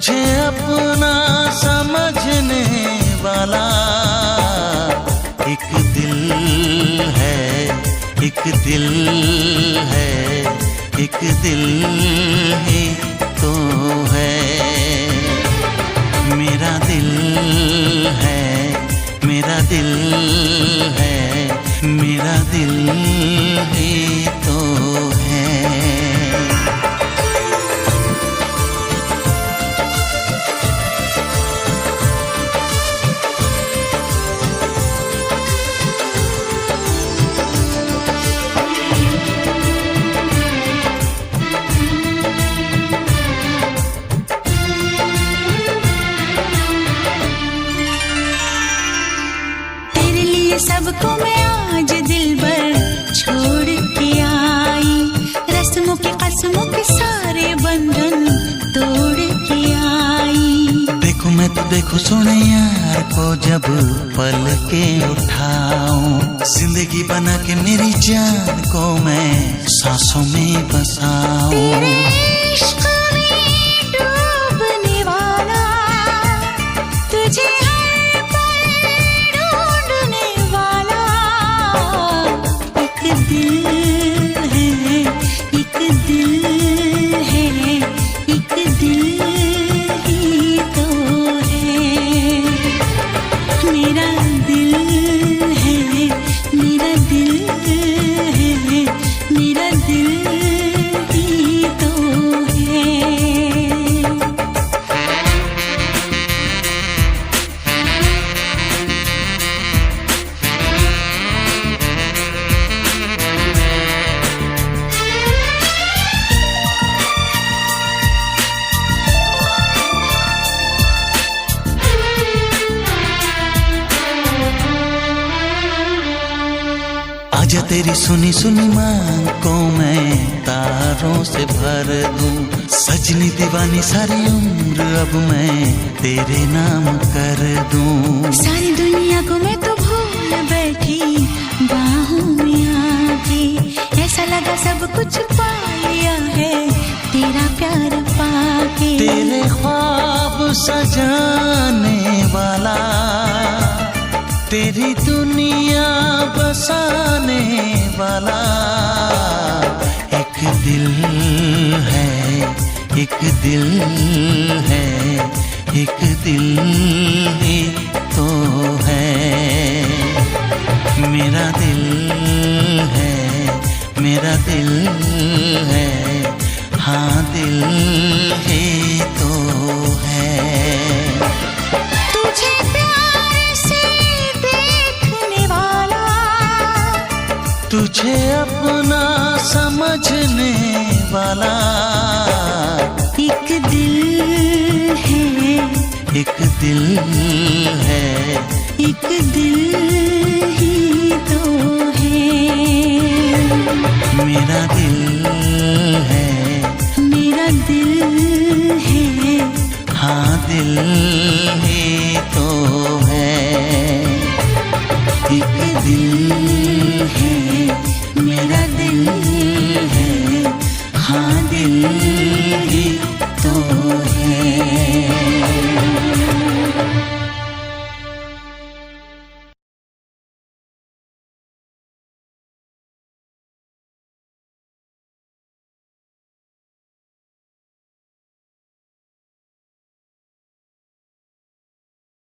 तुझे अपना समझने वाला एक दिल है, एक दिल है, एक दिल ही तो है। मेरा दिल है, मेरा दिल है, मेरा दिल ही तो है। सबको मैं आज दिल भर छोड़ के आई, रस्मों के कसमों के सारे बंधन तोड़ के आई। देखो मैं तो देखो सोने यार को जब पल के उठाऊं, जिंदगी बना के मेरी जान को मैं सांसों में बसाऊं। तेरे इश्क में डूबने वाला तुझे आजा तेरी सुनी सुनी मांग को मैं तारों से भर दूं, सजनी दीवानी सारी उम्र अब मैं तेरे नाम कर दूं। सारी दुनिया को मैं तो भूल बैठी बाहों में आके, ऐसा लगा सब कुछ पा लिया है तेरा प्यार पाके। तेरे ख्वाब सजाने वाला, तेरी दुनिया बसाने वाला एक दिल है, एक दिल है, एक दिल ही तो है। मेरा दिल है, मेरा दिल है, हाँ दिल ही तो है। तुझे प्यार से देखने वाला, तुझे अपना समझने वाला एक दिल है, एक दिल है, एक दिल